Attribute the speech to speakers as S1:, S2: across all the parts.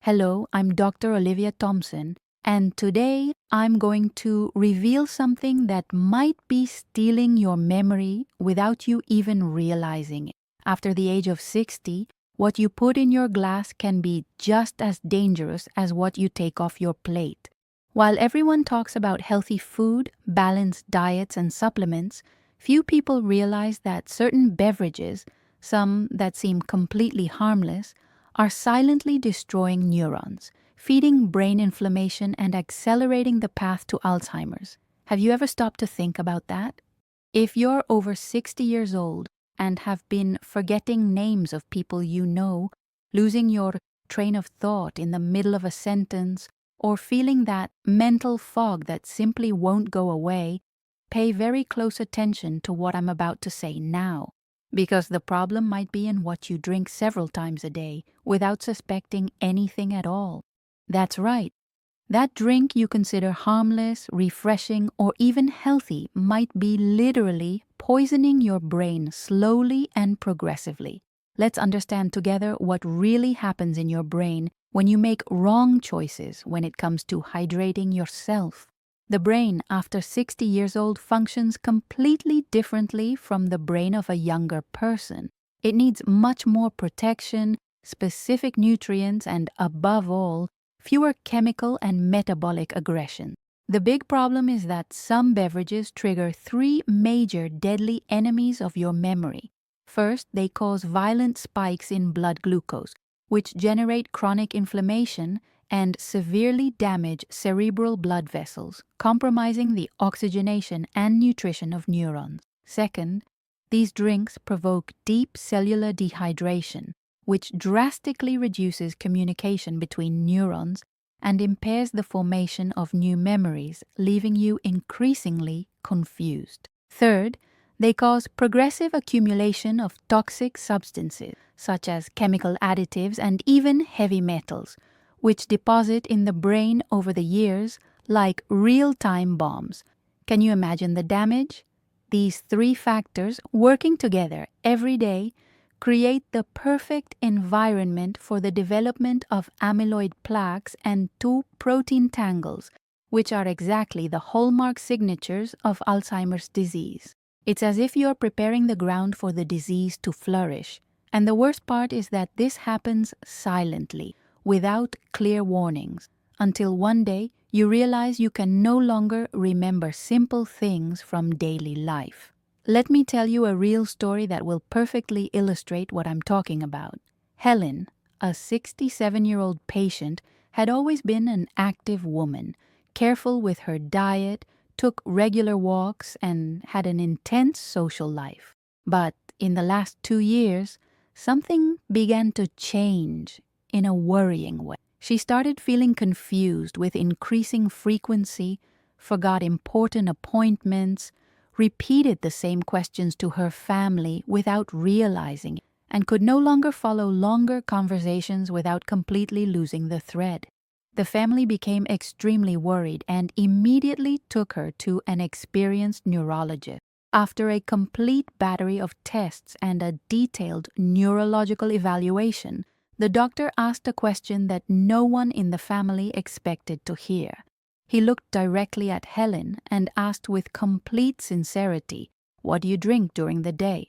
S1: Hello, I'm Dr. Olivia Thompson, and today I'm going to reveal something that might be stealing your memory without you even realizing it. After the age of 60, what you put in your glass can be just as dangerous as what you take off your plate. While everyone talks about healthy food, balanced diets, and supplements, few people realize that certain beverages, some that seem completely harmless, are silently destroying neurons, feeding brain inflammation and accelerating the path to Alzheimer's. Have you ever stopped to think about that? If you're over 60 years old and have been forgetting names of people you know, losing your train of thought in the middle of a sentence, or feeling that mental fog that simply won't go away, pay very close attention to what I'm about to say now. Because the problem might be in what you drink several times a day without suspecting anything at all. That's right. That drink you consider harmless, refreshing, or even healthy might be literally poisoning your brain slowly and progressively. Let's understand together what really happens in your brain when you make wrong choices when it comes to hydrating yourself. The brain, after 60 years old, functions completely differently from the brain of a younger person. It needs much more protection, specific nutrients, and above all, fewer chemical and metabolic aggression. The big problem is that some beverages trigger three major deadly enemies of your memory. First, they cause violent spikes in blood glucose, which generate chronic inflammation and severely damage cerebral blood vessels, compromising the oxygenation and nutrition of neurons. Second, these drinks provoke deep cellular dehydration, which drastically reduces communication between neurons and impairs the formation of new memories, leaving you increasingly confused. Third, they cause progressive accumulation of toxic substances, such as chemical additives and even heavy metals, which deposit in the brain over the years like real-time bombs. Can you imagine the damage? These three factors, working together every day, create the perfect environment for the development of amyloid plaques and two protein tangles, which are exactly the hallmark signatures of Alzheimer's disease. It's as if you're preparing the ground for the disease to flourish. And the worst part is that this happens silently, without clear warnings, until one day you realize you can no longer remember simple things from daily life. Let me tell you a real story that will perfectly illustrate what I'm talking about. Helen, a 67-year-old patient, had always been an active woman, careful with her diet, took regular walks, and had an intense social life. But in the last 2 years, something began to change in a worrying way. She started feeling confused with increasing frequency, forgot important appointments, repeated the same questions to her family without realizing it, and could no longer follow longer conversations without completely losing the thread. The family became extremely worried and immediately took her to an experienced neurologist. After a complete battery of tests and a detailed neurological evaluation, the doctor asked a question that no one in the family expected to hear. He looked directly at Helen and asked with complete sincerity, "What do you drink during the day?"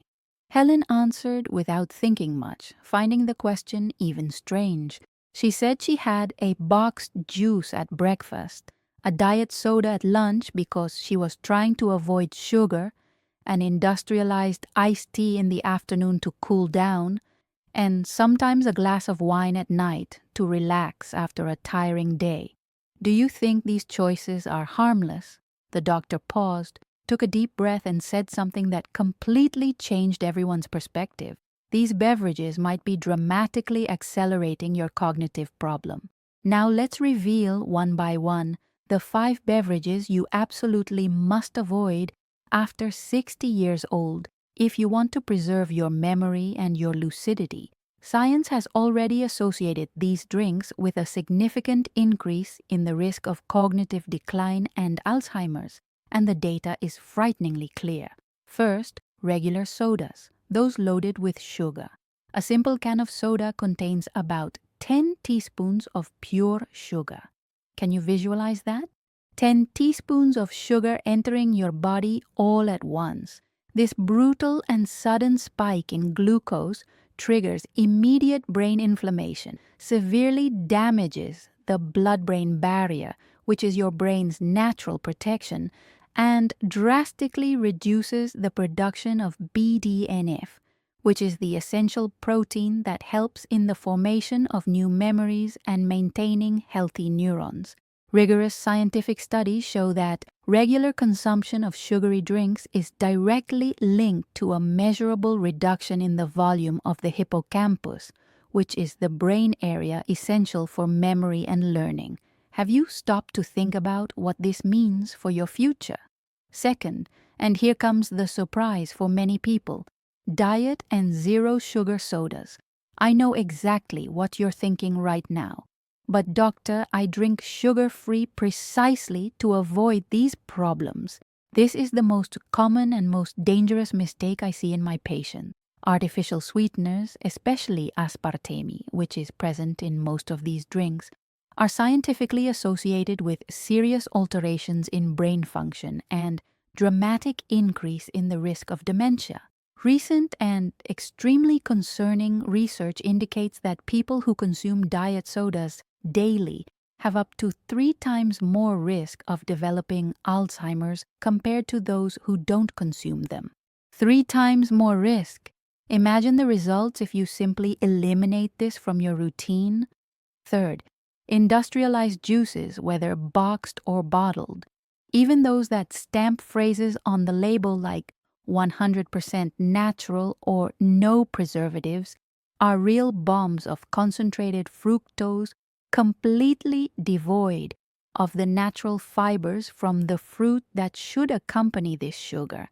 S1: Helen answered without thinking much, finding the question even strange. She said she had a boxed juice at breakfast, a diet soda at lunch because she was trying to avoid sugar, an industrialized iced tea in the afternoon to cool down, and sometimes a glass of wine at night to relax after a tiring day. Do you think these choices are harmless? The doctor paused, took a deep breath, and said something that completely changed everyone's perspective. These beverages might be dramatically accelerating your cognitive problem. Now let's reveal one by one the 5 beverages you absolutely must avoid after 60 years old if you want to preserve your memory and your lucidity. Science has already associated these drinks with a significant increase in the risk of cognitive decline and Alzheimer's, and the data is frighteningly clear. First, regular sodas, those loaded with sugar. A simple can of soda contains about 10 teaspoons of pure sugar. Can you visualize that? 10 teaspoons of sugar entering your body all at once. This brutal and sudden spike in glucose triggers immediate brain inflammation, severely damages the blood-brain barrier, which is your brain's natural protection, and drastically reduces the production of BDNF, which is the essential protein that helps in the formation of new memories and maintaining healthy neurons. Rigorous scientific studies show that regular consumption of sugary drinks is directly linked to a measurable reduction in the volume of the hippocampus, which is the brain area essential for memory and learning. Have you stopped to think about what this means for your future? Second, and here comes the surprise for many people, diet and zero sugar sodas. I know exactly what you're thinking right now. But doctor, I drink sugar-free precisely to avoid these problems. This is the most common and most dangerous mistake I see in my patients. Artificial sweeteners, especially aspartame, which is present in most of these drinks, are scientifically associated with serious alterations in brain function and dramatic increase in the risk of dementia. Recent and extremely concerning research indicates that people who consume diet sodas daily have up to 3 times more risk of developing Alzheimer's compared to those who don't consume them. 3 times more risk. Imagine the results if you simply eliminate this from your routine. Third, industrialized juices, whether boxed or bottled, even those that stamp phrases on the label like 100% natural or no preservatives, are real bombs of concentrated fructose, completely devoid of the natural fibers from the fruit that should accompany this sugar.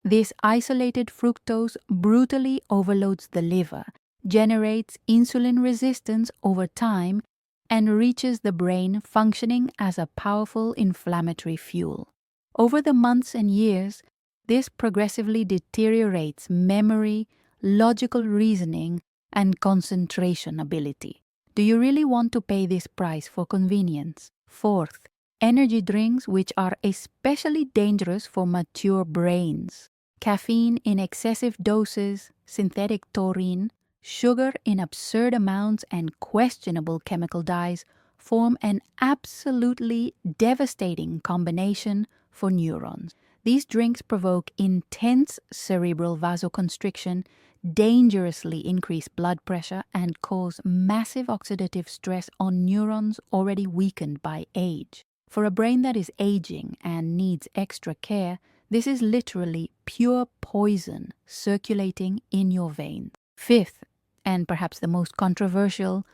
S1: This isolated fructose brutally overloads the liver, generates insulin resistance over time, and reaches the brain functioning as a powerful inflammatory fuel. Over the months and years, this progressively deteriorates memory, logical reasoning, and concentration ability. Do you really want to pay this price for convenience? Fourth, energy drinks, which are especially dangerous for mature brains. Caffeine in excessive doses, synthetic taurine, sugar in absurd amounts, and questionable chemical dyes form an absolutely devastating combination for neurons. These drinks provoke intense cerebral vasoconstriction, dangerously increase blood pressure, and cause massive oxidative stress on neurons already weakened by age. For a brain that is aging and needs extra care, this is literally pure poison circulating in your veins. Fifth, and perhaps the most controversial,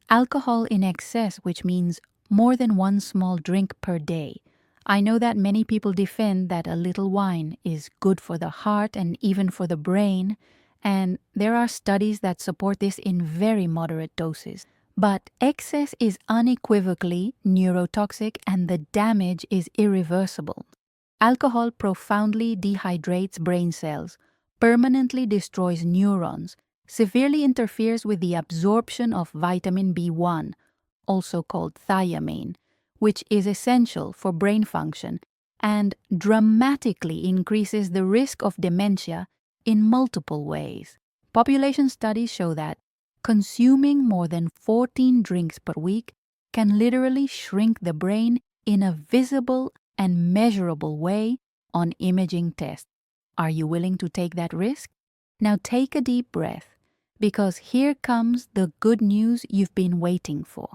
S1: alcohol in excess, which means more than 1 small drink per day. I know that many people defend that a little wine is good for the heart and even for the brain, and there are studies that support this in very moderate doses. But excess is unequivocally neurotoxic and the damage is irreversible. Alcohol profoundly dehydrates brain cells, permanently destroys neurons, severely interferes with the absorption of vitamin B1, also called thiamine, which is essential for brain function, and dramatically increases the risk of dementia in multiple ways. Population studies show that consuming more than 14 drinks per week can literally shrink the brain in a visible and measurable way on imaging tests. Are you willing to take that risk? Now take a deep breath, because here comes the good news you've been waiting for.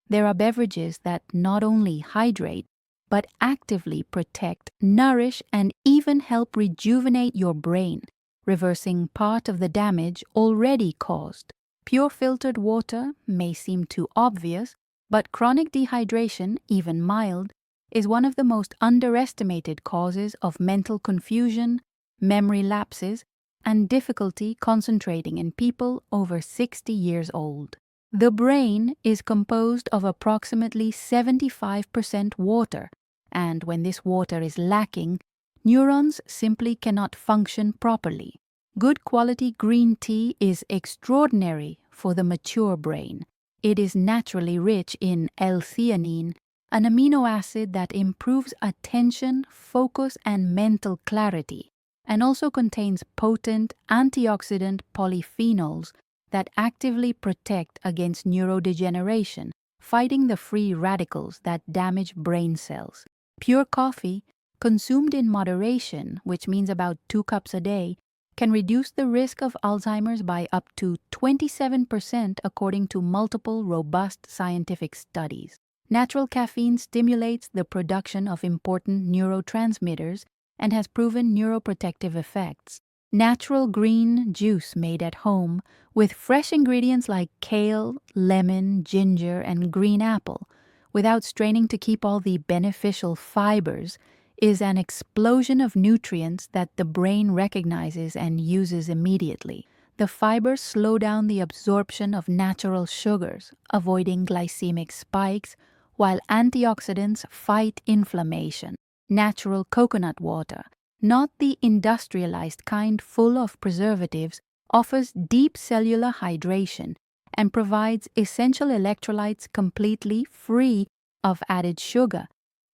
S1: There are beverages that not only hydrate, but actively protect, nourish, and even help rejuvenate your brain, reversing part of the damage already caused. Pure filtered water may seem too obvious, but chronic dehydration, even mild, is one of the most underestimated causes of mental confusion, memory lapses, and difficulty concentrating in people over 60 years old. The brain is composed of approximately 75% water, and when this water is lacking, neurons simply cannot function properly. Good quality green tea is extraordinary for the mature brain. It is naturally rich in L-theanine, an amino acid that improves attention, focus, and mental clarity, and also contains potent antioxidant polyphenols that actively protect against neurodegeneration, fighting the free radicals that damage brain cells. Pure coffee, consumed in moderation, which means about 2 cups a day, can reduce the risk of Alzheimer's by up to 27% according to multiple robust scientific studies. Natural caffeine stimulates the production of important neurotransmitters and has proven neuroprotective effects. Natural green juice made at home with fresh ingredients like kale, lemon, ginger, and green apple, without straining to keep all the beneficial fibers, is an explosion of nutrients that the brain recognizes and uses immediately. The fibers slow down the absorption of natural sugars, avoiding glycemic spikes, while antioxidants fight inflammation. Natural coconut water, not the industrialized kind full of preservatives, offers deep cellular hydration and provides essential electrolytes completely free of added sugar,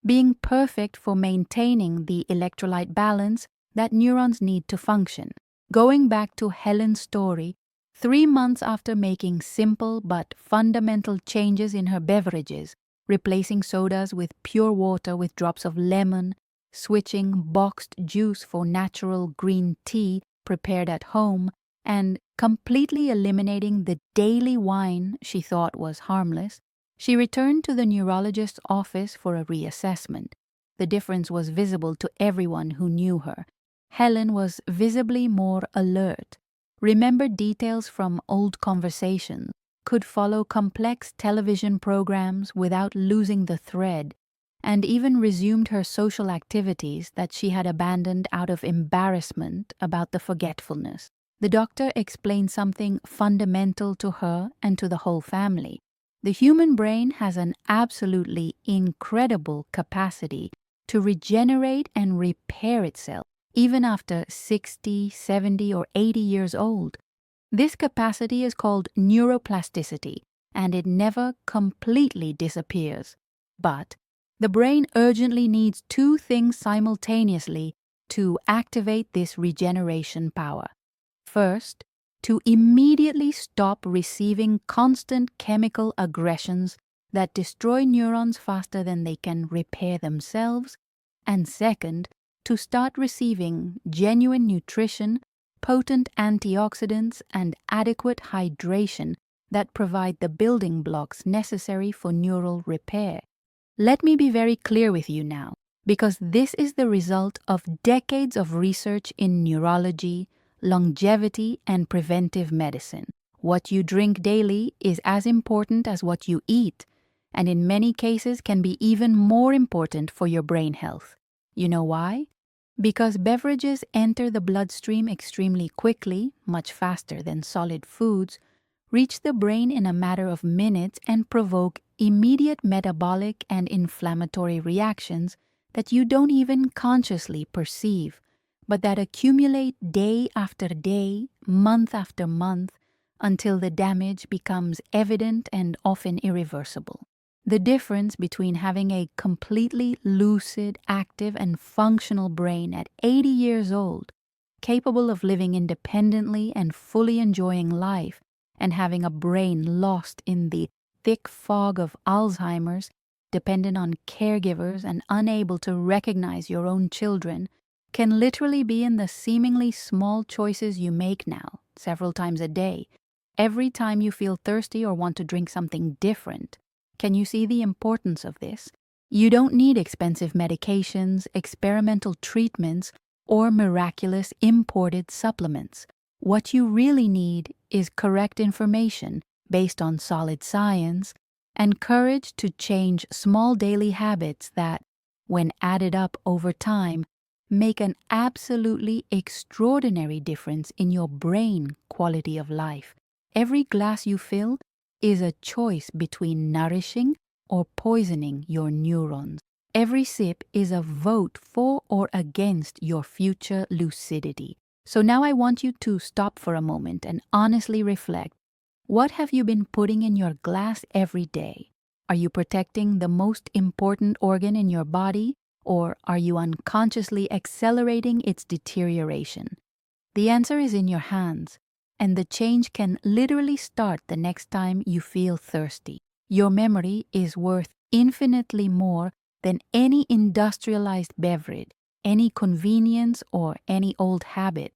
S1: being perfect for maintaining the electrolyte balance that neurons need to function. Going back to Helen's story, 3 months after making simple but fundamental changes in her beverages, replacing sodas with pure water with drops of lemon, switching boxed juice for natural green tea prepared at home, and completely eliminating the daily wine she thought was harmless, she returned to the neurologist's office for a reassessment. The difference was visible to everyone who knew her. Helen was visibly more alert, remembered details from old conversations, could follow complex television programs without losing the thread, and even resumed her social activities that she had abandoned out of embarrassment about the forgetfulness. The doctor explained something fundamental to her and to the whole family. The human brain has an absolutely incredible capacity to regenerate and repair itself, even after 60, 70, or 80 years old. This capacity is called neuroplasticity, and it never completely disappears. But the brain urgently needs 2 things simultaneously to activate this regeneration power. First, to immediately stop receiving constant chemical aggressions that destroy neurons faster than they can repair themselves, and second, to start receiving genuine nutrition, potent antioxidants, and adequate hydration that provide the building blocks necessary for neural repair. Let me be very clear with you now, because this is the result of decades of research in neurology, longevity, and preventive medicine. What you drink daily is as important as what you eat, and in many cases can be even more important for your brain health. You know why? Because beverages enter the bloodstream extremely quickly, much faster than solid foods, reach the brain in a matter of minutes and provoke immediate metabolic and inflammatory reactions that you don't even consciously perceive, but that accumulate day after day, month after month, until the damage becomes evident and often irreversible. The difference between having a completely lucid, active, and functional brain at 80 years old, capable of living independently and fully enjoying life, and having a brain lost in the thick fog of Alzheimer's, dependent on caregivers and unable to recognize your own children, can literally be in the seemingly small choices you make now, several times a day, every time you feel thirsty or want to drink something different. Can you see the importance of this? You don't need expensive medications, experimental treatments, or miraculous imported supplements. What you really need is correct information based on solid science and courage to change small daily habits that, when added up over time, make an absolutely extraordinary difference in your brain quality of life. Every glass you fill is a choice between nourishing or poisoning your neurons. Every sip is a vote for or against your future lucidity. So now I want you to stop for a moment and honestly reflect. What have you been putting in your glass every day? Are you protecting the most important organ in your body, or are you unconsciously accelerating its deterioration? The answer is in your hands, and the change can literally start the next time you feel thirsty. Your memory is worth infinitely more than any industrialized beverage, any convenience, or any old habit.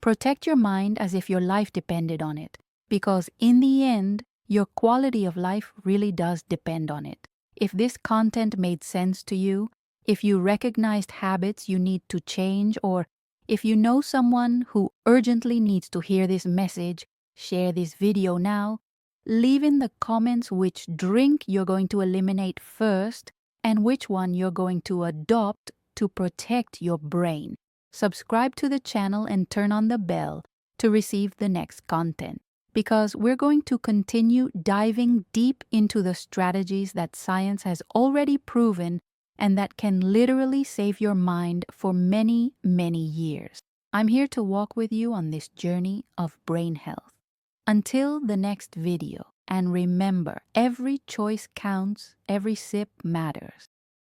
S1: Protect your mind as if your life depended on it, because in the end, your quality of life really does depend on it. If this content made sense to you, if you recognized habits you need to change, or if you know someone who urgently needs to hear this message, share this video now. Leave in the comments which drink you're going to eliminate first and which one you're going to adopt to protect your brain. Subscribe to the channel and turn on the bell to receive the next content, because we're going to continue diving deep into the strategies that science has already proven and that can literally save your mind for many, many years. I'm here to walk with you on this journey of brain health. Until the next video, and remember, every choice counts, every sip matters.